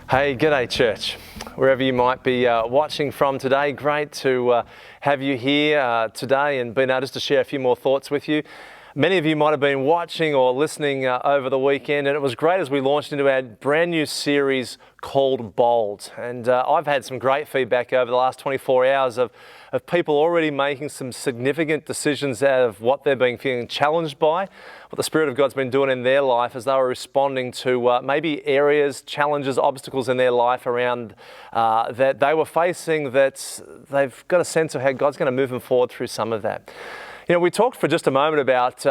Hey, g'day church. Wherever you might be watching from today, great to have you here today and being able just to share a few more thoughts with you. Many of you might have been watching or listening over the weekend, and it was great as we launched into our brand new series called Bold. And I've had some great feedback over the last 24 hours of people already making some significant decisions out of what they're being feeling challenged by, what the Spirit of God's been doing in their life as they were responding to maybe areas, challenges, obstacles in their life around that they were facing, that they've got a sense of how God's going to move them forward through some of that. You know, we talked for just a moment about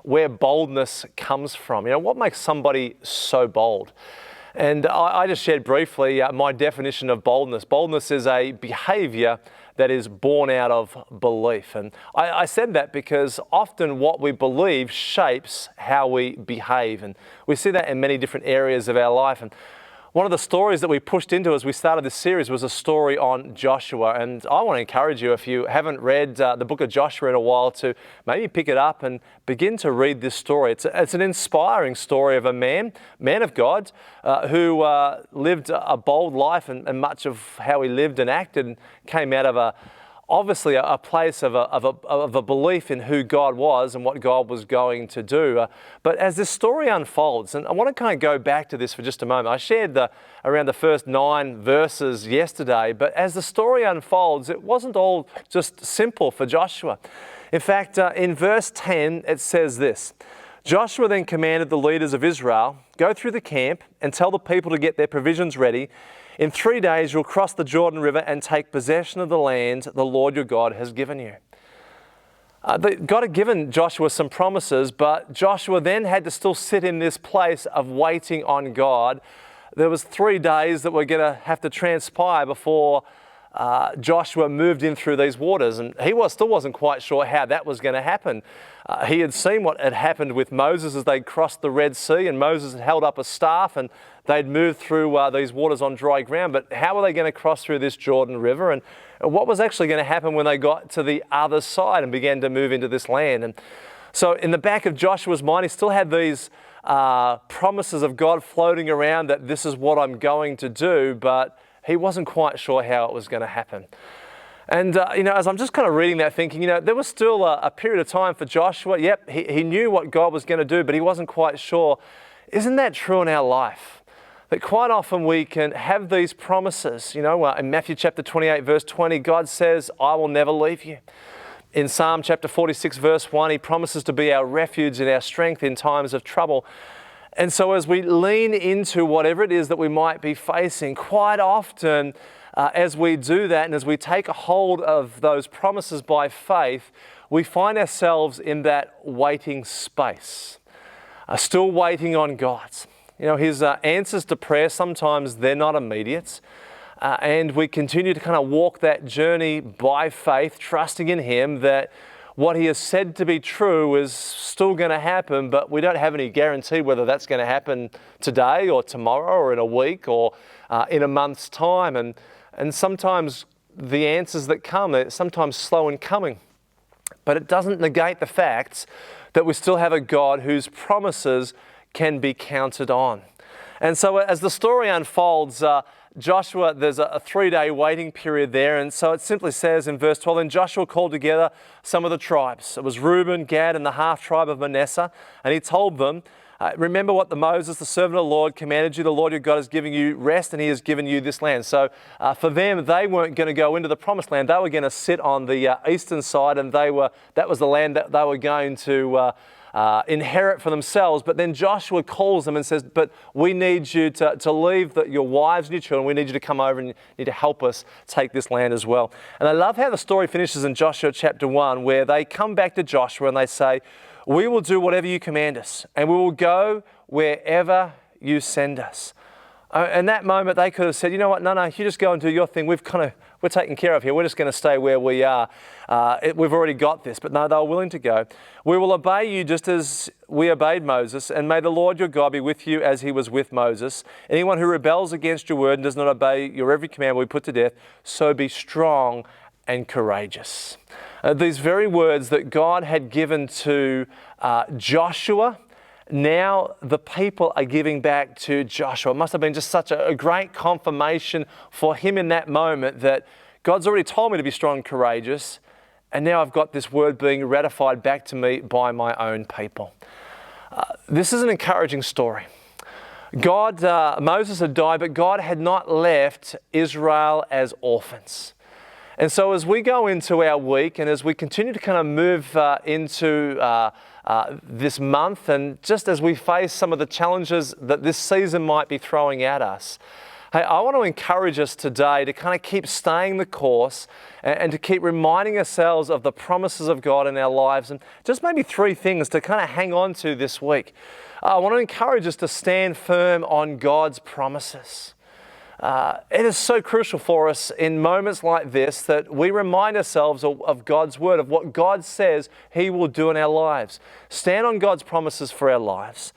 where boldness comes from. You know, what makes somebody so bold? And I just shared briefly my definition of boldness. Boldness is a behavior that is born out of belief. And I said that because often what we believe shapes how we behave. And we see that in many different areas of our life. And one of the stories that we pushed into as we started this series was a story on Joshua. And I want to encourage you, if you haven't read the book of Joshua in a while, to maybe pick it up and begin to read this story. It's an inspiring story of a man of God, who lived a bold life, and much of how he lived and acted came out of obviously a place of a belief in who God was and what God was going to do. But as this story unfolds, and I want to kind of go back to this for just a moment. I shared around the first 9 verses yesterday, but as the story unfolds, it wasn't all just simple for Joshua. In fact, in verse 10, it says this: Joshua then commanded the leaders of Israel, "Go through the camp and tell the people to get their provisions ready. In 3 days you'll cross the Jordan River and take possession of the land the Lord your God has given you." God had given Joshua some promises, but Joshua then had to still sit in this place of waiting on God. There was 3 days that were going to have to transpire before Joshua moved in through these waters, and he still wasn't quite sure how that was going to happen. He had seen what had happened with Moses as they crossed the Red Sea, and Moses had held up a staff and they'd moved through these waters on dry ground. But how were they going to cross through this Jordan River, and what was actually going to happen when they got to the other side and began to move into this land? And so in the back of Joshua's mind, he still had these promises of God floating around that this is what I'm going to do, but he wasn't quite sure how it was going to happen. And, as I'm just kind of reading that, thinking, there was still a period of time for Joshua. Yep, he knew what God was going to do, but he wasn't quite sure. Isn't that true in our life? That quite often we can have these promises. In Matthew chapter 28, verse 20, God says, "I will never leave you." In Psalm chapter 46, verse 1, he promises to be our refuge and our strength in times of trouble. And so as we lean into whatever it is that we might be facing, quite often as we do that and as we take a hold of those promises by faith, we find ourselves in that waiting space, still waiting on God. His answers to prayer, sometimes they're not immediate. And we continue to kind of walk that journey by faith, trusting in Him that what He has said to be true is still going to happen, but we don't have any guarantee whether that's going to happen today or tomorrow or in a week or in a month's time. And sometimes the answers that come, they're sometimes slow in coming. But it doesn't negate the fact that we still have a God whose promises can be counted on. And so as the story unfolds, Joshua, there's a 3-day waiting period there. And so it simply says in verse 12, "Then Joshua called together some of the tribes. It was Reuben, Gad, and the half tribe of Manasseh. And he told them, remember what Moses, the servant of the Lord, commanded you. The Lord your God is giving you rest, and He has given you this land." So for them, they weren't going to go into the promised land. They were going to sit on the eastern side, and that was the land that they were going to inherit for themselves. But then Joshua calls them and says, "But we need you to leave your wives and your children. We need you to come over and you need to help us take this land as well." And I love how the story finishes in Joshua chapter 1, where they come back to Joshua and they say, "We will do whatever you command us, and we will go wherever you send us." In that moment, they could have said, "You know what? No, you just go and do your thing. We're taken care of here. We're just going to stay where we are. We've already got this." But no, they were willing to go. "We will obey you just as we obeyed Moses, and may the Lord your God be with you as He was with Moses. Anyone who rebels against your word and does not obey your every command will be put to death. So be strong and courageous." These very words that God had given to Joshua now the people are giving back to Joshua. It must have been just such a great confirmation for him in that moment that God's already told me to be strong and courageous, and now I've got this word being ratified back to me by my own people. This is an encouraging story. Moses had died, but God had not left Israel as orphans. And so as we go into our week and as we continue to kind of move into this month, and just as we face some of the challenges that this season might be throwing at us, hey, I want to encourage us today to kind of keep staying the course and to keep reminding ourselves of the promises of God in our lives, and just maybe 3 things to kind of hang on to this week. I want to encourage us to stand firm on God's promises. It is so crucial for us in moments like this that we remind ourselves of God's word, of what God says He will do in our lives. Stand on God's promises for our lives.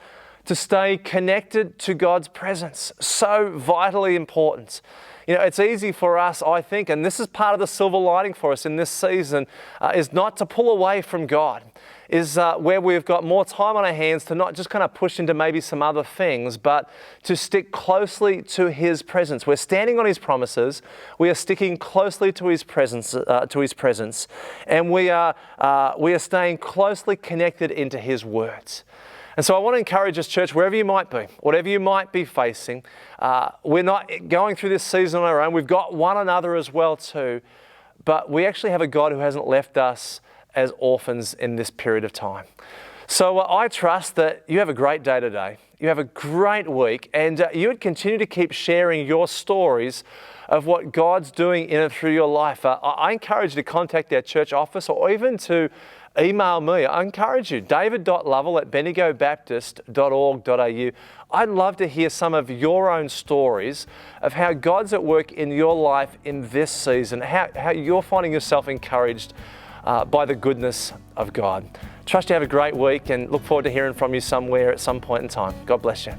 To stay connected to God's presence, so vitally important. You know, it's easy for us, I think, and this is part of the silver lining for us in this season, is not to pull away from God, is where we've got more time on our hands to not just kind of push into maybe some other things, but to stick closely to His presence. We're standing on His promises, we are sticking closely to His presence, and we are staying closely connected into His words. And so I want to encourage us, church, wherever you might be, whatever you might be facing, we're not going through this season on our own. We've got one another as well too, but we actually have a God who hasn't left us as orphans in this period of time. So I trust that you have a great day today. You have a great week, and you would continue to keep sharing your stories of what God's doing in and through your life. I encourage you to contact our church office or even to email me. I encourage you, david.lovell@bendigobaptist.org.au. I'd love to hear some of your own stories of how God's at work in your life in this season, how you're finding yourself encouraged by the goodness of God. Trust you have a great week and look forward to hearing from you somewhere at some point in time. God bless you.